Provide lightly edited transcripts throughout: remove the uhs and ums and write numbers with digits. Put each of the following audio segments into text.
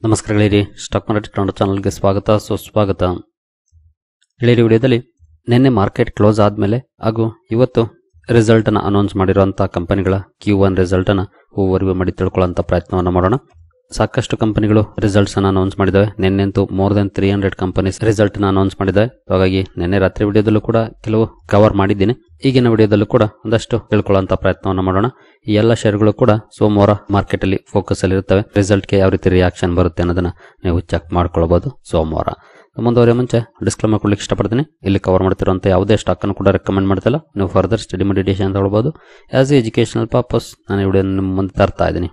ನಮಸ್ಕಾರ ಗೆಳೆಯರಿ, stock market Kannada ಚಾನಲ್ಗೆ ಸ್ವಾಗತ ಸುಸ್ವಾಗತ. ಗೆಳೆಯರಿ, ವಿಡಿಯೋದಲ್ಲಿ ನಿನ್ನೆ ಮಾರ್ಕೆಟ್ ಕ್ಲೋಸ್ ಆದಮೇಲೆ ಹಾಗೂ ಇವತ್ತು ರಿಸಲ್ಟನ್ನು ಅನೌನ್ಸ್ ಮಾಡಿರುವಂಥ ಕಂಪನಿಗಳ Q1 ರಿಸಲ್ಟನ್ನು ಓವರ್ವ್ಯೂ ಮಾಡಿ ತಿಳ್ಕೊಳ್ಳೋಂಥ ಪ್ರಯತ್ನವನ್ನು ಮಾಡೋಣ. ಸಾಕಷ್ಟು ಕಂಪನಿಗಳು ರಿಸಲ್ಟ್ಸನ್ನು ಅನೌನ್ಸ್ ಮಾಡಿದ್ದಾವೆ. ನಿನ್ನೆಂತೂ ಮೋರ್ ದೆನ್ 300 ಕಂಪನೀಸ್ ರಿಸಲ್ಟನ್ನು ಅನೌನ್ಸ್ ಮಾಡಿದ್ದಾವೆ. ಹಾಗಾಗಿ ನಿನ್ನೆ ರಾತ್ರಿ ವಿಡಿಯೋದಲ್ಲೂ ಕೂಡ ಕೆಲವು ಕವರ್ ಮಾಡಿದ್ದೀನಿ. ಈಗಿನ ವಿಡಿಯೋದಲ್ಲೂ ಕೂಡ ಒಂದಷ್ಟು ತಿಳ್ಕೊಳ್ಳೋಂಥ ಪ್ರಯತ್ನವನ್ನು ಮಾಡೋಣ. ಈ ಎಲ್ಲ ಶೇರ್ಗಳು ಕೂಡ ಸೋಮವಾರ ಮಾರ್ಕೆಟ್ ಅಲ್ಲಿ ಫೋಕಸ್ ಅಲ್ಲಿ ಇರುತ್ತವೆ. ರಿಸಲ್ಟ್ಗೆ ಯಾವ ರೀತಿ ರಿಯಾಕ್ಷನ್ ಬರುತ್ತೆ ಅನ್ನೋದನ್ನ ನೀವು ಚೆಕ್ ಮಾಡ್ಕೊಳ್ಬಹುದು ಸೋಮವಾರ. ಮುಂದುವರಿಯ ಮುಂಚೆ ಡಿಸ್ಕ್ಲೇಮರ್ ಕೊಡ್ಲಿಕ್ಕೆ ಇಷ್ಟಪಡ್ತೀನಿ. ಇಲ್ಲಿ ಕವರ್ ಮಾಡ್ತಿರುವಂಥ ಯಾವುದೇ ಸ್ಟಾಕ್ ಅನ್ನು ಕೂಡ ರೆಕಮೆಂಡ್ ಮಾಡ್ತಿಲ್ಲ. ನೀವು ಫರ್ದರ್ ಸ್ಟಡಿ ಮೆಡಿಟೇಷನ್ ತಗೊಳ್ಬಹುದು. ಆಸ್ ಎ ಎಜುಕೇಶನಲ್ ಪರ್ಪಸ್ ನಾನು ವಿಡಿಯೋ ನಿಮ್ಮ ಮುಂದೆ ತರ್ತಾ ಇದ್ದೀನಿ.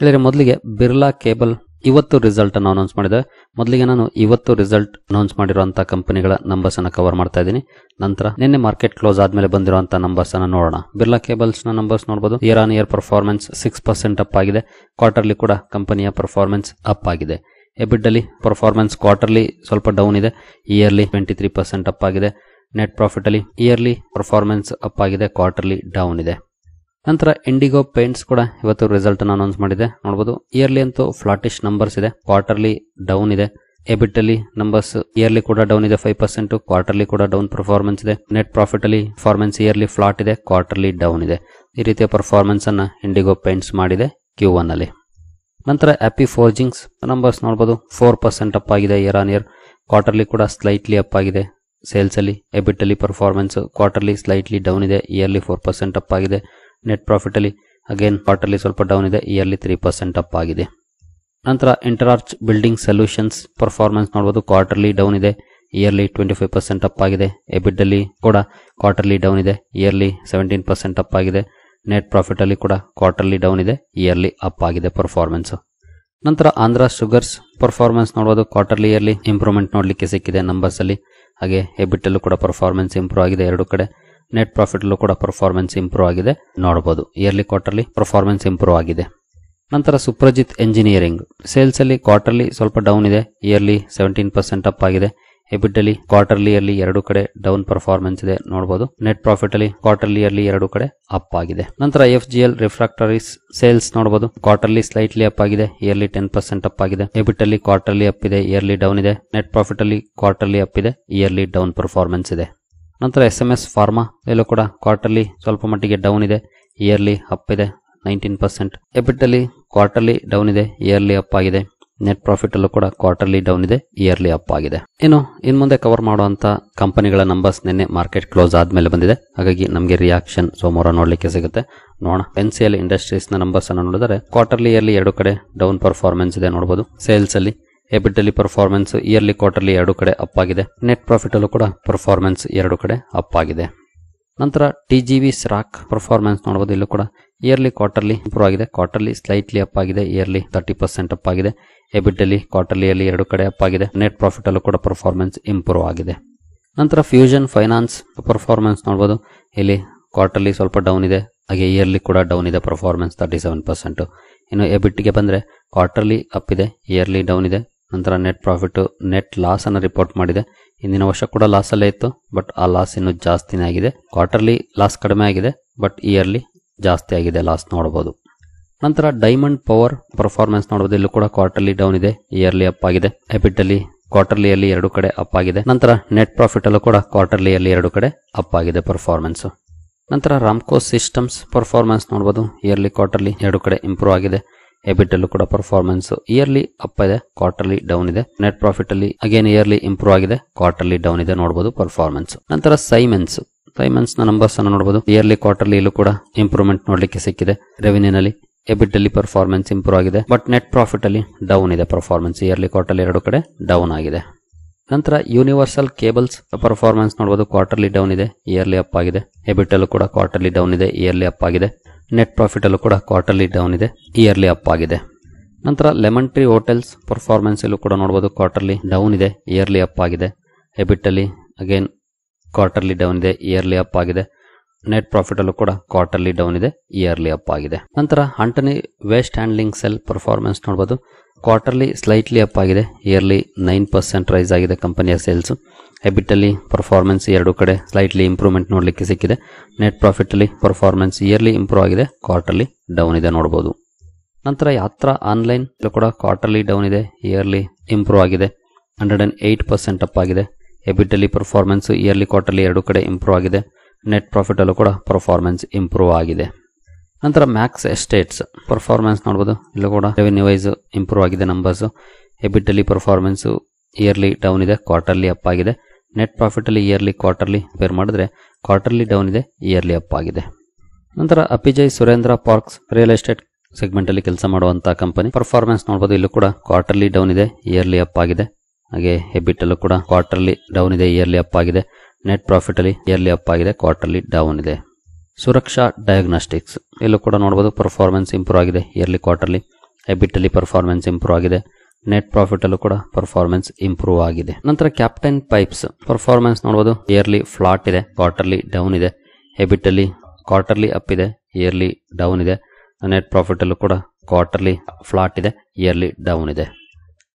ಇಲ್ಲಿ ಮೊದಲಿಗೆ ಬಿರ್ಲಾ ಕೇಬಲ್ ಇವತ್ತು ರಿಸಲ್ಟ್ ಅನ್ನು ಅನೌನ್ಸ್ ಮಾಡಿದೆ. ಮೊದಲಿಗೆ ನಾನು ಇವತ್ತು ರಿಸಲ್ಟ್ ಅನೌನ್ಸ್ ಮಾಡಿರುವಂತಹ ಕಂಪನಿಗಳ ನಂಬರ್ಸ್ ಅನ್ನು ಕವರ್ ಮಾಡ್ತಾ ಇದ್ದೀನಿ. ನಂತರ ನಿನ್ನೆ ಮಾರ್ಕೆಟ್ ಕ್ಲೋಸ್ ಆದ್ಮೇಲೆ ಬಂದಿರುವಂತಹ ನಂಬರ್ಸ್ ಅನ್ನು ನೋಡೋಣ. ಬಿರ್ಲಾ ಕೇಬಲ್ಸ್ ನ ನಂಬರ್ಸ್ ನೋಡಬಹುದು. Year on year performance 6% up ಆಗಿದೆ. ಕ್ವಾರ್ಟರ್ಲಿ ಕೂಡ ಕಂಪನಿಯ ಪರ್ಫಾರ್ಮೆನ್ಸ್ ಅಪ್ ಆಗಿದೆ. ಎಬಿಟ್ ಅಲ್ಲಿ ಪರ್ಫಾರ್ಮೆನ್ಸ್ ಕ್ವಾರ್ಟರ್ಲಿ ಸ್ವಲ್ಪ ಡೌನ್ ಇದೆ. ಇಯರ್ಲಿ 23% ಅಪ್ ಆಗಿದೆ. ನೆಟ್ ಪ್ರಾಫಿಟ್ ಅಲ್ಲಿ ಇಯರ್ಲಿ ಪರ್ಫಾರ್ಮೆನ್ಸ್ ಅಪ್ ಆಗಿದೆ, ಕ್ವಾರ್ಟರ್ಲಿ ಡೌನ್ ಇದೆ. ನಂತರ ಇಂಡಿಗೋ ಪೇಂಟ್ಸ್ ಕೂಡ ಇವತ್ತು ರಿಸಲ್ಟ್ ಅನ್ನು ಅನೌನ್ಸ್ ಮಾಡಿದೆ. ನೋಡಬಹುದು ಇಯರ್ಲಿ ಅಂತೂ ಫ್ಲಾಟಿಶ್ ನಂಬರ್ಸ್ ಇದೆ, ಕ್ವಾರ್ಟರ್ಲಿ ಡೌನ್ ಇದೆ. ಎಬಿಟ್ ಅಲ್ಲಿ ನಂಬರ್ಸ್ ಇಯರ್ಲಿ ಕೂಡ ಡೌನ್ ಇದೆ 5%, ಕ್ವಾರ್ಟರ್ಲಿ ಕೂಡ ಡೌನ್ ಪರ್ಫಾರ್ಮೆನ್ಸ್ ಇದೆ. ನೆಟ್ ಪ್ರಾಫಿಟ್ ಅಲ್ಲಿ ಪರ್ಫಾರ್ಮೆನ್ಸ್ ಇಯರ್ಲಿ ಫ್ಲಾಟ್ ಇದೆ, ಕ್ವಾರ್ಟರ್ಲಿ ಡೌನ್ ಇದೆ. ಈ ರೀತಿಯ ಪರ್ಫಾರ್ಮೆನ್ಸ್ ಅನ್ನ ಇಂಡಿಗೋ ಪೇಂಟ್ಸ್ ಮಾಡಿದೆ Q1 ಅಲ್ಲಿ. ನಂತರ ಹ್ಯಾಪಿ ಫೋರ್ಜಿಂಗ್ಸ್ ನಂಬರ್ಸ್ ನೋಡಬಹುದು 4% ಅಪ್ ಆಗಿದೆ ಇಯರ್ ಆನ್ ಇಯರ್. ಕ್ವಾರ್ಟರ್ಲಿ ಕೂಡ ಸ್ಲೈಟ್ಲಿ ಅಪ್ ಆಗಿದೆ. ಸೇಲ್ಸ್ ಅಲ್ಲಿ ಎಬಿಟ್ ಅಲ್ಲಿ ಪರ್ಫಾರ್ಮೆನ್ಸ್ ಕ್ವಾರ್ಟರ್ಲಿ ಸ್ಲೈಟ್ಲಿ ಡೌನ್ ಇದೆ, ಇಯರ್ಲಿ 4% ಅಪ್ ಆಗಿದೆ. ನೆಟ್ ಪ್ರಾಫಿಟ್ ಅಲ್ಲಿ ಅಗೇನ್ ಕ್ವಾರ್ಟರ್ಲಿ ಸ್ವಲ್ಪ ಡೌನ್ ಇದೆ, ಇಯರ್ಲಿ 3% ಅಪ್ ಆಗಿದೆ. ನಂತರ ಇಂಟರಾರ್ಚ್ ಬಿಲ್ಡಿಂಗ್ ಸೊಲ್ಯೂಷನ್ಸ್ ಪರ್ಫಾರ್ಮೆನ್ಸ್ ನೋಡಬಹುದು ಕ್ವಾರ್ಟರ್ಲಿ ಡೌನ್ ಇದೆ, ಇಯರ್ಲಿ 25% ಅಪ್ ಆಗಿದೆ. ಎಬಿಟ್ ಅಲ್ಲಿ ಕೂಡ ಕ್ವಾರ್ಟರ್ಲಿ ಡೌನ್ ಇದೆ, ಇಯರ್ಲಿ 17% ಅಪ್ ಆಗಿದೆ. ನೆಟ್ ಪ್ರಾಫಿಟ್ ಅಲ್ಲಿ ಕೂಡ ಕ್ವಾರ್ಟರ್ಲಿ ಡೌನ್ ಇದೆ, ಇಯರ್ಲಿ ಅಪ್ ಆಗಿದೆ ಪರ್ಫಾರ್ಮೆನ್ಸ್. ನಂತರ ಆಂಧ್ರ ಶುಗರ್ಸ್ ಪರ್ಫಾರ್ಮೆನ್ಸ್ ನೋಡಬಹುದು ಕ್ವಾರ್ಟರ್ಲಿ ಇಯರ್ಲಿ ಇಂಪ್ರೂವ್ಮೆಂಟ್ ನೋಡ್ಲಿಕ್ಕೆ ಸಿಕ್ಕಿದೆ ನಂಬರ್ಸ್ ಅಲ್ಲಿ. ಹಾಗೆ ಎಬಿಟ್ ಅಲ್ಲೂ ಕೂಡ ಪರ್ಫಾರ್ಮೆನ್ಸ್ ಇಂಪ್ರೂವ್ ಆಗಿದೆ ಎರಡು ಕಡೆ. ನೆಟ್ ಪ್ರಾಫಿಟ್ ಅಲ್ಲೂ ಕೂಡ ಪರ್ಫಾರ್ಮೆನ್ಸ್ ಇಂಪ್ರೂವ್ ಆಗಿದೆ ನೋಡಬಹುದು. ಇಯರ್ಲಿ ಕ್ವಾರ್ಟರ್ಲಿ ಪರ್ಫಾರ್ಮೆನ್ಸ್ ಇಂಪ್ರೂವ್ ಆಗಿದೆ. ನಂತರ ಸುಪ್ರಜಿತ್ ಎಂಜಿನಿಯರಿಂಗ್ ಸೇಲ್ಸ್ ಅಲ್ಲಿ ಕ್ವಾರ್ಟರ್ಲಿ ಸ್ವಲ್ಪ ಡೌನ್ ಇದೆ, ಇಯರ್ಲಿ 17% ಅಪ್ ಆಗಿದೆ. ಎಬಿಟ್ ಅಲ್ಲಿ ಕ್ವಾರ್ಟರ್ಲಿ ಅಲ್ಲಿ ಎರಡು ಕಡೆ ಡೌನ್ ಪರ್ಫಾರ್ಮೆನ್ಸ್ ಇದೆ ನೋಡಬಹುದು. ನೆಟ್ ಪ್ರಾಫಿಟ್ ಅಲ್ಲಿ ಕ್ವಾರ್ಟರ್ಲಿ ಅಲ್ಲಿ ಎರಡು ಕಡೆ ಅಪ್ ಆಗಿದೆ. ನಂತರ FGL ರಿಫ್ರಾಕ್ಟರೀಸ್ ಸೇಲ್ಸ್ ನೋಡಬಹುದು ಕ್ವಾರ್ಟರ್ಲಿ ಸ್ಲೈಟ್ಲಿ ಅಪ್ ಆಗಿದೆ, ಇಯರ್ಲಿ 10% ಅಪ್ ಆಗಿದೆ. ಎಬಿಟ್ ಅಲ್ಲಿ ಕ್ವಾರ್ಟರ್ಲಿ ಅಪ್ ಇದೆ, ಇಯರ್ಲಿ ಡೌನ್ ಇದೆ. ನೆಟ್ ಪ್ರಾಫಿಟ್ ಅಲ್ಲಿ ಕ್ವಾರ್ಟರ್ಲಿ ಅಪ್ ಇದೆ, ಇಯರ್ಲಿ ಡೌನ್ ಪರ್ಫಾರ್ಮೆನ್ಸ್ ಇದೆ. ನಂತರ SMS ಫಾರ್ಮಾ ಎಲ್ಲೂ ಕೂಡ ಕ್ವಾರ್ಟರ್ಲಿ ಸ್ವಲ್ಪ ಮಟ್ಟಿಗೆ ಡೌನ್ ಇದೆ, ಇಯರ್ಲಿ ಅಪ್ ಇದೆ 19%. ಎಬಿಟ್ ಅಲ್ಲಿ ಕ್ವಾರ್ಟರ್ಲಿ ಡೌನ್ ಇದೆ, ಇಯರ್ಲಿ ಅಪ್ ಆಗಿದೆ. ನೆಟ್ ಪ್ರಾಫಿಟ್ ಅಲ್ಲೂ ಕೂಡ ಕ್ವಾರ್ಟರ್ಲಿ ಡೌನ್ ಇದೆ, ಇಯರ್ಲಿ ಅಪ್ ಆಗಿದೆ. ಇನ್ನು ಮುಂದೆ ಕವರ್ ಮಾಡುವಂತ ಕಂಪನಿಗಳ ನಂಬರ್ಸ್ ನಿನ್ನೆ ಮಾರ್ಕೆಟ್ ಕ್ಲೋಸ್ ಆದ್ಮೇಲೆ ಬಂದಿದೆ. ಹಾಗಾಗಿ ನಮಗೆ ರಿಯಾಕ್ಷನ್ ಸೋಮವಾರ ನೋಡ್ಲಿಕ್ಕೆ ಸಿಗುತ್ತೆ. ನೋಡೋಣ. NCL ಇಂಡಸ್ಟ್ರೀಸ್ ನ ನಂಬರ್ಸ್ ಅನ್ನು ನೋಡಿದರೆ ಕ್ವಾರ್ಟರ್ಲಿ ಇಯರ್ಲಿ ಎರಡು ಕಡೆ ಡೌನ್ ಪರ್ಫಾರ್ಮೆನ್ಸ್ ಇದೆ ನೋಡಬಹುದು. ಸೇಲ್ಸ್ ಅಲ್ಲಿ ಎಬಿಟ್ ಅಲ್ಲಿ ಪರ್ಫಾರ್ಮೆನ್ಸ್ ಇಯರ್ಲಿ ಕ್ವಾರ್ಟರ್ಲಿ ಎರಡು ಕಡೆ ಅಪ್ ಆಗಿದೆ. ನೆಟ್ ಪ್ರಾಫಿಟ್ ಅಲ್ಲೂ ಕೂಡ ಪರ್ಫಾರ್ಮೆನ್ಸ್ ಎರಡು ಕಡೆ ಅಪ್ ಆಗಿದೆ. ನಂತರ TGV ಸ್ರಾಕ್ ಪರ್ಫಾರ್ಮೆನ್ಸ್ ನೋಡಬಹುದು. ಇಲ್ಲೂ ಕೂಡ ಇಯರ್ಲಿ ಕ್ವಾರ್ಟರ್ಲಿ ಇಂಪ್ರೂವ್ ಆಗಿದೆ, ಕ್ವಾರ್ಟರ್ಲಿ ಸ್ಲೈಟ್ಲಿ ಅಪ್ ಆಗಿದೆ, ಇಯರ್ಲಿ 30% ಅಪ್ ಆಗಿದೆ. ಎಬಿಟ್ ಅಲ್ಲಿ ಕ್ವಾರ್ಟರ್ಲಿಯಲ್ಲಿ ಎರಡು ಕಡೆ ಅಪ್ ಆಗಿದೆ. ನೆಟ್ ಪ್ರಾಫಿಟ್ ಅಲ್ಲೂ ಕೂಡ ಪರ್ಫಾರ್ಮೆನ್ಸ್ ಇಂಪ್ರೂವ್ ಆಗಿದೆ. ನಂತರ ಫ್ಯೂಷನ್ ಫೈನಾನ್ಸ್ ಪರ್ಫಾರ್ಮೆನ್ಸ್ ನೋಡಬಹುದು. ಇಲ್ಲಿ ಕ್ವಾರ್ಟರ್ಲಿ ಸ್ವಲ್ಪ ಡೌನ್ ಇದೆ, ಹಾಗೆ ಇಯರ್ಲಿ ಕೂಡ ಡೌನ್ ಇದೆ ಪರ್ಫಾರ್ಮೆನ್ಸ್ 37%. ಇನ್ನು ಎಬಿಟ್ಗೆ ಬಂದ್ರೆ ಕ್ವಾರ್ಟರ್ಲಿ ಅಪ್ ಇದೆ, ಇಯರ್ಲಿ ಡೌನ್ ಇದೆ. ನಂತರ ನೆಟ್ ಪ್ರಾಫಿಟ್ ನೆಟ್ ಲಾಸ್ ಅನ್ನು ರಿಪೋರ್ಟ್ ಮಾಡಿದೆ. ಹಿಂದಿನ ವರ್ಷ ಕೂಡ ಲಾಸ್ ಅಲ್ಲೇ ಇತ್ತು, ಬಟ್ ಆ ಲಾಸ್ ಇನ್ನು ಜಾಸ್ತಿನೇ ಆಗಿದೆ. ಕ್ವಾರ್ಟರ್ಲಿ ಲಾಸ್ ಕಡಿಮೆ ಆಗಿದೆ, ಬಟ್ ಇಯರ್ಲಿ ಜಾಸ್ತಿ ಆಗಿದೆ ಲಾಸ್ ನೋಡಬಹುದು. ನಂತರ ಡೈಮಂಡ್ ಪವರ್ ಪರ್ಫಾರ್ಮೆನ್ಸ್ ನೋಡಬಹುದು. ಇಲ್ಲೂ ಕೂಡ ಕ್ವಾರ್ಟರ್ಲಿ ಡೌನ್ ಇದೆ, ಇಯರ್ಲಿ ಅಪ್ ಆಗಿದೆ. ಎಬಿಟ್ ಅಲ್ಲಿ ಕ್ವಾರ್ಟರ್ಲಿಯಲ್ಲಿ ಎರಡು ಕಡೆ ಅಪ್ ಆಗಿದೆ. ನಂತರ ನೆಟ್ ಪ್ರಾಫಿಟ್ ಅಲ್ಲೂ ಕೂಡ ಕ್ವಾರ್ಟರ್ಲಿಯಲ್ಲಿ ಎರಡು ಕಡೆ ಅಪ್ ಆಗಿದೆ ಪರ್ಫಾರ್ಮೆನ್ಸ್. ನಂತರ ರಾಮ್ಕೋ ಸಿಸ್ಟಮ್ಸ್ ಪರ್ಫಾರ್ಮೆನ್ಸ್ ನೋಡಬಹುದು. ಇಯರ್ಲಿ ಕ್ವಾರ್ಟರ್ಲಿ ಎರಡು ಕಡೆ ಇಂಪ್ರೂವ್ ಆಗಿದೆ. ಎಬಿಟ್ ಅಲ್ಲೂ ಕೂಡ ಪರ್ಫಾರ್ಮೆನ್ಸ್ ಇಯರ್ಲಿ ಅಪ್ ಇದೆ, ಕ್ವಾರ್ಟರ್ಲಿ ಡೌನ್ ಇದೆ. ನೆಟ್ ಪ್ರಾಫಿಟ್ ಅಲ್ಲಿ ಅಗೇನ್ ಇಯರ್ಲಿ ಇಂಪ್ರೂವ್ ಆಗಿದೆ, ಕ್ವಾರ್ಟರ್ಲಿ ಡೌನ್ ಇದೆ ನೋಡಬಹುದು ಪರ್ಫಾರ್ಮೆನ್ಸ್. ನಂತರ ಸೈಮೆನ್ಸ್ ನ ನಂಬರ್ಸ್ ಅನ್ನು ನೋಡಬಹುದು. ಇಯರ್ಲಿ ಕ್ವಾರ್ಟರ್ಲಿ ಇಲ್ಲೂ ಕೂಡ ಇಂಪ್ರೂವ್ಮೆಂಟ್ ನೋಡ್ಲಿಕ್ಕೆ ಸಿಕ್ಕಿದೆ. ರೆವಿನ್ಯೂನಲ್ಲಿ ಎಬಿಟ್ ಅಲ್ಲಿ ಪರ್ಫಾರ್ಮೆನ್ಸ್ ಇಂಪ್ರೂವ್ ಆಗಿದೆ, ಬಟ್ ನೆಟ್ ಪ್ರಾಫಿಟ್ ಅಲ್ಲಿ ಡೌನ್ ಇದೆ ಪರ್ಫಾರ್ಮೆನ್ಸ್. ಇಯರ್ಲಿ ಕ್ವಾರ್ಟರ್ಲಿ ಎರಡು ಕಡೆ ಡೌನ್ ಆಗಿದೆ. ನಂತರ ಯೂನಿವರ್ಸಲ್ ಕೇಬಲ್ಸ್ ಪರ್ಫಾರ್ಮೆನ್ಸ್ ನೋಡಬಹುದು. ಕ್ವಾರ್ಟರ್ಲಿ ಡೌನ್ ಇದೆ, ಇಯರ್ಲಿ ಅಪ್ ಆಗಿದೆ. ಎಬಿಟ್ ಅಲ್ಲೂ ಕೂಡ ಕ್ವಾರ್ಟರ್ಲಿ ಡೌನ್ ಇದೆ, ಇಯರ್ಲಿ ಅಪ್ ಆಗಿದೆ. ನೆಟ್ ಪ್ರಾಫಿಟ್ ಅಲ್ಲೂ ಕೂಡ ಕ್ವಾರ್ಟರ್ಲಿ ಡೌನ್ ಇದೆ, ಇಯರ್ಲಿ ಅಪ್ ಆಗಿದೆ. ನಂತರ ಲೆಮನ್ ಟ್ರೀ ಹೋಟೆಲ್ಸ್ ಪರ್ಫಾರ್ಮೆನ್ಸ್ ಅಲ್ಲೂ ಕೂಡ ನೋಡಬಹುದು. ಕ್ವಾರ್ಟರ್ಲಿ ಡೌನ್ ಇದೆ, ಇಯರ್ಲಿ ಅಪ್ ಆಗಿದೆ. ಎಬಿಟ್ ಅಲ್ಲಿ ಅಗೇನ್ ಕ್ವಾರ್ಟರ್ಲಿ ಡೌನ್ ಇದೆ, ಇಯರ್ಲಿ ಅಪ್ ಆಗಿದೆ. ನೆಟ್ ಪ್ರಾಫಿಟ್ ಅಲ್ಲೂ ಕೂಡ ಕ್ವಾರ್ಟರ್ಲಿ ಡೌನ್ ಇದೆ, ಇಯರ್ಲಿ ಅಪ್ ಆಗಿದೆ. ನಂತರ Antony waste handling cell performance ನೋಡಬಹುದು. ಕ್ವಾರ್ಟರ್ಲಿ ಸ್ಲೈಟ್ಲಿ ಅಪ್ ಆಗಿದೆ, ಇಯರ್ಲಿ 9% ರೈಸ್ ಆಗಿದೆ ಕಂಪನಿಯ ಸೇಲ್ಸ್. ಎಬಿಟ್ ಅಲ್ಲಿ ಪರ್ಫಾರ್ಮೆನ್ಸ್ ಎರಡು ಕಡೆ ಸ್ಲೈಟ್ಲಿ ಇಂಪ್ರೂವ್ಮೆಂಟ್ ನೋಡ್ಲಿಕ್ಕೆ ಸಿಕ್ಕಿದೆ. ನೆಟ್ ಪ್ರಾಫಿಟ್ ಅಲ್ಲಿ ಪರ್ಫಾರ್ಮೆನ್ಸ್ ಇಯರ್ಲಿ ಇಂಪ್ರೂವ್ ಆಗಿದೆ, ಕ್ವಾರ್ಟರ್ಲಿ ಡೌನ್ ಇದೆ ನೋಡಬಹುದು. ನಂತರ ಯಾತ್ರಾ ಆನ್ಲೈನ್ ಕೂಡ ಕ್ವಾರ್ಟರ್ಲಿ ಡೌನ್ ಇದೆ, ಇಯರ್ಲಿ ಇಂಪ್ರೂವ್ ಆಗಿದೆ, 108% ಅಪ್ ಆಗಿದೆ. ಎಬಿಟಲ್ಲಿ ಪರ್ಫಾರ್ಮೆನ್ಸ್ ಇಯರ್ಲಿ ಕ್ವಾರ್ಟರ್ಲಿ ಎರಡು ಕಡೆ ಇಂಪ್ರೂವ್ ಆಗಿದೆ. ನೆಟ್ ಪ್ರಾಫಿಟ್ ಅಲ್ಲೂ ಕೂಡ ಪರ್ಫಾರ್ಮೆನ್ಸ್ ಇಂಪ್ರೂವ್ ಆಗಿದೆ. ನಂತರ ಮ್ಯಾಕ್ಸ್ ಎಸ್ಟೇಟ್ಸ್ ಪರ್ಫಾರ್ಮೆನ್ಸ್ ನೋಡ್ಬೋದು, ಇಲ್ಲೂ ಕೂಡ ರೆವೆನ್ಯೂ ವೈಸ್ ಇಂಪ್ರೂವ್ ಆಗಿದೆ ನಂಬರ್ಸ್. ಎಬಿಟಲ್ಲಿ ಪರ್ಫಾರ್ಮೆನ್ಸ್ ಇಯರ್ಲಿ ಡೌನ್ ಇದೆ, ಕ್ವಾರ್ಟರ್ಲಿ ಅಪ್ ಆಗಿದೆ. ನೆಟ್ ಪ್ರಾಫಿಟ್ ಅಲ್ಲಿ ಇಯರ್ಲಿ ಕ್ವಾರ್ಟರ್ಲಿ ಬೇರ್ ಮಾಡಿದ್ರೆ ಕ್ವಾರ್ಟರ್ಲಿ ಡೌನ್ ಇದೆ, ಇಯರ್ಲಿ ಅಪ್ ಆಗಿದೆ. ನಂತರ Apeejay Surendra Parks real estate segment ಅಲ್ಲಿ ಕೆಲಸ ಮಾಡುವಂತಹ ಕಂಪನಿ ಪರ್ಫಾರ್ಮೆನ್ಸ್ ನೋಡಬಹುದು, ಇಲ್ಲೂ ಕೂಡ ಕ್ವಾರ್ಟರ್ಲಿ ಡೌನ್ ಇದೆ, ಇಯರ್ಲಿ ಅಪ್ ಆಗಿದೆ. ಹಾಗೆ ಎಬಿಟ್ ಅಲ್ಲೂ ಕೂಡ ಕ್ವಾರ್ಟರ್ಲಿ ಡೌನ್ ಇದೆ, ಇಯರ್ಲಿ ಅಪ್ ಆಗಿದೆ. ನೆಟ್ ಪ್ರಾಫಿಟ್ ಅಲ್ಲಿ ಇಯರ್ಲಿ ಅಪ್ ಆಗಿದೆ, ಕ್ವಾರ್ಟರ್ಲಿ ಡೌನ್ ಇದೆ. ಸುರಕ್ಷಾ ಡಯಾಗ್ನಾಸ್ಟಿಕ್ಸ್ ಇಲ್ಲೂ ಕೂಡ ನೋಡಬಹುದು ಪರ್ಫಾರ್ಮೆನ್ಸ್ ಇಂಪ್ರೂವ್ ಆಗಿದೆ, ಇಯರ್ಲಿ ಕ್ವಾರ್ಟರ್ಲಿ. ಎಬಿಟ್ ಅಲ್ಲಿ ಪರ್ಫಾರ್ಮೆನ್ಸ್ ಇಂಪ್ರೂವ್ ಆಗಿದೆ, ನೆಟ್ ಪ್ರಾಫಿಟ್ ಅಲ್ಲೂ ಕೂಡ ಪರ್ಫಾರ್ಮೆನ್ಸ್ ಇಂಪ್ರೂವ್ ಆಗಿದೆ. ನಂತರ ಕ್ಯಾಪ್ಟನ್ ಪೈಪ್ಸ್ ಪರ್ಫಾರ್ಮೆನ್ಸ್ ನೋಡಬಹುದು, ಇಯರ್ಲಿ ಫ್ಲಾಟ್ ಇದೆ, ಕ್ವಾರ್ಟರ್ಲಿ ಡೌನ್ ಇದೆ. ಎಬಿಟ್ ಅಲ್ಲಿ ಕ್ವಾರ್ಟರ್ಲಿ ಅಪ್ ಇದೆ, ಇಯರ್ಲಿ ಡೌನ್ ಇದೆ. ನೆಟ್ ಪ್ರಾಫಿಟ್ ಅಲ್ಲೂ ಕೂಡ ಕ್ವಾರ್ಟರ್ಲಿ ಫ್ಲಾಟ್ ಇದೆ, ಇಯರ್ಲಿ ಡೌನ್ ಇದೆ.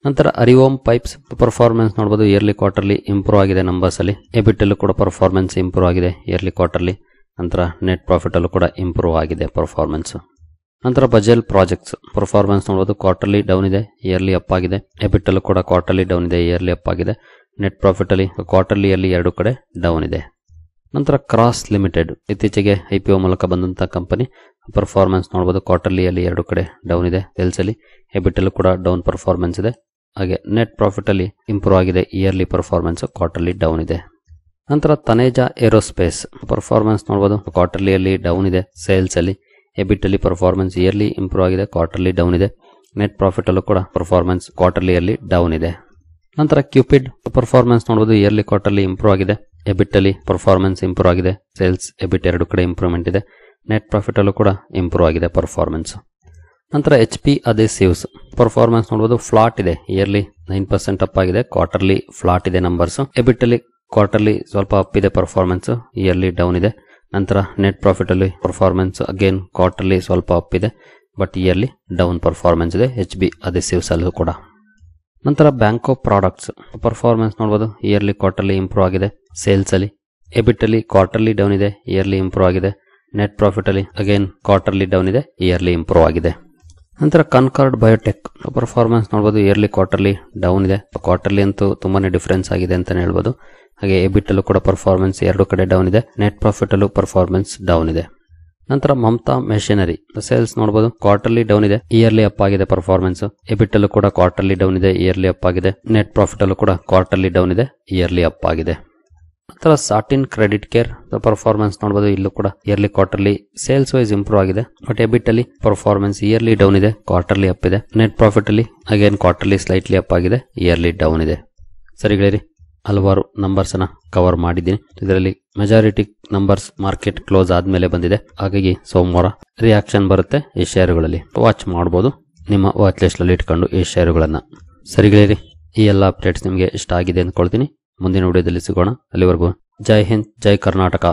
ನಂತರ ಅರಿವೋಮ್ ಪೈಪ್ಸ್ ಪರ್ಫಾರ್ಮೆನ್ಸ್ ನೋಡಬಹುದು, ಇಯರ್ಲಿ ಕ್ವಾರ್ಟರ್ಲಿ ಇಂಪ್ರೂವ್ ಆಗಿದೆ ನಂಬರ್ಸ್ ಅಲ್ಲಿ. ಎಬಿಟ್ ಅಲ್ಲೂ ಕೂಡ ಪರ್ಫಾರ್ಮೆನ್ಸ್ ಇಂಪ್ರೂವ್ ಆಗಿದೆ, ಇಯರ್ಲಿ ಕ್ವಾರ್ಟರ್ಲಿ. ನಂತರ ನೆಟ್ ಪ್ರಾಫಿಟ್ ಅಲ್ಲೂ ಕೂಡ ಇಂಪ್ರೂವ್ ಆಗಿದೆ ಪರ್ಫಾರ್ಮೆನ್ಸ್. ನಂತರ ಬಜೆಲ್ ಪ್ರಾಜೆಕ್ಟ್ಸ್ ಪರ್ಫಾರ್ಮೆನ್ಸ್ ನೋಡಬಹುದು, ಕ್ವಾರ್ಟರ್ಲಿ ಡೌನ್ ಇದೆ, ಇಯರ್ಲಿ ಅಪ್ ಆಗಿದೆ. ಎಬಿಟ್ ಅಲ್ಲೂ ಕೂಡ ಕ್ವಾರ್ಟರ್ಲಿ ಡೌನ್ ಇದೆ, ಇಯರ್ಲಿ ಅಪ್ ಆಗಿದೆ. ನೆಟ್ ಪ್ರಾಫಿಟ್ ಅಲ್ಲಿ ಕ್ವಾರ್ಟರ್ಲಿಯಲ್ಲಿ ಎರಡು ಕಡೆ ಡೌನ್ ಇದೆ. ನಂತರ ಕ್ರಾಸ್ ಲಿಮಿಟೆಡ್ ಇತ್ತೀಚೆಗೆ IPO ಮೂಲಕ ಬಂದಂತಹ ಕಂಪನಿ ಪರ್ಫಾರ್ಮೆನ್ಸ್ ನೋಡಬಹುದು, ಕ್ವಾರ್ಟರ್ಲಿಯಲ್ಲಿ ಎರಡು ಕಡೆ ಡೌನ್ ಇದೆ ಸೇಲ್ಸ್ ಅಲ್ಲಿ. ಎಬಿಟ್ ಅಲ್ಲೂ ಕೂಡ ಡೌನ್ ಪರ್ಫಾರ್ಮೆನ್ಸ್ ಇದೆ. ಹಾಗೆ ನೆಟ್ ಪ್ರಾಫಿಟ್ ಅಲ್ಲಿ ಇಂಪ್ರೂವ್ ಆಗಿದೆ, ಇಯರ್ಲಿ ಪರ್ಫಾರ್ಮೆನ್ಸ್ ಕ್ವಾರ್ಟರ್ಲಿ ಡೌನ್ ಇದೆ. ನಂತರ ತನೇಜಾ ಏರೋಸ್ಪೇಸ್ ಪರ್ಫಾರ್ಮೆನ್ಸ್ ನೋಡಬಹುದು, ಕ್ವಾರ್ಟರ್ಲಿಯಲ್ಲಿ ಡೌನ್ ಇದೆ ಸೇಲ್ಸ್ ಅಲ್ಲಿ. ಎಬಿಟ್ ಅಲ್ಲಿ ಪರ್ಫಾರ್ಮೆನ್ಸ್ ಇಯರ್ಲಿ ಇಂಪ್ರೂವ್ ಆಗಿದೆ, ಕ್ವಾರ್ಟರ್ಲಿ ಡೌನ್ ಇದೆ. ನೆಟ್ ಪ್ರಾಫಿಟ್ ಅಲ್ಲೂ ಕೂಡ ಪರ್ಫಾರ್ಮೆನ್ಸ್ ಕ್ವಾರ್ಟರ್ಲಿಯಲ್ಲಿ ಡೌನ್ ಇದೆ. ನಂತರ ಕ್ಯೂಪಿಡ್ ಪರ್ಫಾರ್ಮೆನ್ಸ್ ನೋಡಬಹುದು, ಇಯರ್ಲಿ ಕ್ವಾರ್ಟರ್ಲಿ ಇಂಪ್ರೂವ್ ಆಗಿದೆ. ಎಬಿಟ್ ಅಲ್ಲಿ ಪರ್ಫಾರ್ಮೆನ್ಸ್ ಇಂಪ್ರೂವ್ ಆಗಿದೆ, ಸೇಲ್ಸ್ ಎಬಿಟ್ ಎರಡು ಕಡೆ ಇಂಪ್ರೂವ್ಮೆಂಟ್ ಇದೆ. ನೆಟ್ ಪ್ರಾಫಿಟ್ ಅಲ್ಲೂ ಕೂಡ ಇಂಪ್ರೂವ್ ಆಗಿದೆ ಪರ್ಫಾರ್ಮೆನ್ಸ್. ನಂತರ HP ಅದೇಸಿವ್ಸ್ ಪರ್ಫಾರ್ಮೆನ್ಸ್ ನೋಡಬಹುದು, ಫ್ಲಾಟ್ ಇದೆ, ಇಯರ್ಲಿ 9% ಅಪ್ ಆಗಿದೆ, ಕ್ವಾರ್ಟರ್ಲಿ ಫ್ಲಾಟ್ ಇದೆ ನಂಬರ್ಸ್. ಎಬಿಟ್ ಅಲ್ಲಿ ಕ್ವಾರ್ಟರ್ಲಿ ಸ್ವಲ್ಪ ಅಪ್ ಇದೆ ಪರ್ಫಾರ್ಮೆನ್ಸ್, ಇಯರ್ಲಿ ಡೌನ್ ಇದೆ. ನಂತರ ನೆಟ್ ಪ್ರಾಫಿಟ್ ಅಲ್ಲಿ ಪರ್ಫಾರ್ಮೆನ್ಸ್ ಅಗೇನ್ ಕ್ವಾರ್ಟರ್ಲಿ ಸ್ವಲ್ಪ ಅಪ್ ಇದೆ, ಬಟ್ ಇಯರ್ಲಿ ಡೌನ್ ಪರ್ಫಾರ್ಮೆನ್ಸ್ ಇದೆ HB ಅದೇಸಿವ್ಸ್ ಅಲ್ಲೂ ಕೂಡ. ನಂತರ ಬ್ಯಾಂಕೋ ಪ್ರಾಡಕ್ಟ್ಸ್ ಪರ್ಫಾರ್ಮೆನ್ಸ್ ನೋಡಬಹುದು, ಇಯರ್ಲಿ ಕ್ವಾರ್ಟರ್ಲಿ ಇಂಪ್ರೂವ್ ಆಗಿದೆ ಸೇಲ್ಸ್ ಅಲ್ಲಿ. ಎಬಿಟ್ ಅಲ್ಲಿ ಕ್ವಾರ್ಟರ್ಲಿ ಡೌನ್ ಇದೆ, ಇಯರ್ಲಿ ಇಂಪ್ರೂವ್ ಆಗಿದೆ. ನೆಟ್ ಪ್ರಾಫಿಟ್ ಅಲ್ಲಿ ಅಗೇನ್ ಕ್ವಾರ್ಟರ್ಲಿ ಡೌನ್ ಇದೆ, ಇಯರ್ಲಿ ಇಂಪ್ರೂವ್ ಆಗಿದೆ. ನಂತರ ಕನ್ಕಾರ್ಡ್ ಬಯೋಟೆಕ್ ಪರ್ಫಾರ್ಮೆನ್ಸ್ ನೋಡಬಹುದು, ಇಯರ್ಲಿ ಕ್ವಾರ್ಟರ್ಲಿ ಡೌನ್ ಇದೆ, ಕ್ವಾರ್ಟರ್ಲಿ ಅಂತೂ ತುಂಬಾನೇ ಡಿಫರೆನ್ಸ್ ಆಗಿದೆ ಅಂತಾನೆ ಹೇಳ್ಬೋದು. ಹಾಗೆ ಎಬಿಟ್ ಅಲ್ಲೂ ಕೂಡ ಪರ್ಫಾರ್ಮೆನ್ಸ್ ಎರಡು ಕಡೆ ಡೌನ್ ಇದೆ, ನೆಟ್ ಪ್ರಾಫಿಟ್ ಅಲ್ಲೂ ಪರ್ಫಾರ್ಮೆನ್ಸ್ ಡೌನ್ ಇದೆ. ನಂತರ ಮಮತಾ ಮೆಷಿನರಿ ಸೇಲ್ಸ್ ನೋಡಬಹುದು, ಕ್ವಾರ್ಟರ್ಲಿ ಡೌನ್ ಇದೆ, ಇಯರ್ಲಿ ಅಪ್ ಆಗಿದೆ ಪರ್ಫಾರ್ಮೆನ್ಸ್. ಎಬಿಟ್ ಅಲ್ಲೂ ಕೂಡ ಕ್ವಾರ್ಟರ್ಲಿ ಡೌನ್ ಇದೆ, ಇಯರ್ಲಿ ಅಪ್ ಆಗಿದೆ. ನೆಟ್ ಪ್ರಾಫಿಟ್ ಅಲ್ಲೂ ಕೂಡ ಕ್ವಾರ್ಟರ್ಲಿ ಡೌನ್ ಇದೆ, ಇಯರ್ಲಿ ಅಪ್ ಆಗಿದೆ. ನಂತರ ಸಾಟಿನ್ ಕ್ರೆಡಿಟ್ ಕೇರ್ ಪರ್ಫಾರ್ಮೆನ್ಸ್ ನೋಡಬಹುದು, ಇಲ್ಲೂ ಕೂಡ yearly quarterly sales wise improve ಆಗಿದೆ, ಬಟ್ ಎಬಿಟ್ ಅಲ್ಲಿ ಪರ್ಫಾರ್ಮೆನ್ಸ್ ಇಯರ್ಲಿ ಡೌನ್ ಇದೆ, ಕ್ವಾರ್ಟರ್ಲಿ ಅಪ್ ಇದೆ. ನೆಟ್ ಪ್ರಾಫಿಟ್ ಅಲ್ಲಿ ಅಗೇನ್ ಕ್ವಾರ್ಟರ್ಲಿ ಸ್ಲೈಟ್ಲಿ ಅಪ್ ಆಗಿದೆ, ಇಯರ್ಲಿ ಡೌನ್ ಇದೆ. ಸರಿಗಳಿರಿ, ಹಲವಾರು ನಂಬರ್ಸ್ ಅನ್ನ ಕವರ್ ಮಾಡಿದ್ದೀನಿ. ಇದರಲ್ಲಿ ಮೆಜಾರಿಟಿ ನಂಬರ್ಸ್ ಮಾರ್ಕೆಟ್ ಕ್ಲೋಸ್ ಆದ್ಮೇಲೆ ಬಂದಿದೆ, ಹಾಗಾಗಿ ಸೋಮವಾರ ರಿಯಾಕ್ಷನ್ ಬರುತ್ತೆ ಈ ಶೇರುಗಳಲ್ಲಿ. ವಾಚ್ ಮಾಡಬಹುದು ನಿಮ್ಮ ವಾಚ್ ಲಿಸ್ಟ್ ಅಲ್ಲಿ ಇಟ್ಕೊಂಡು ಈ ಶೇರುಗಳನ್ನ. ಸರಿಗಳಿರಿ, ಈ ಎಲ್ಲ ಅಪ್ಡೇಟ್ಸ್ ನಿಮಗೆ ಇಷ್ಟ ಆಗಿದೆ ಅಂದ್ಕೊಳ್ತೀನಿ. ಮುಂದಿನ ವಿಡಿಯೋದಲ್ಲಿ ಸಿಗೋಣ. ಅಲ್ಲಿವರೆಗೂ ಜೈ ಹಿಂದ್, ಜೈ ಕರ್ನಾಟಕ.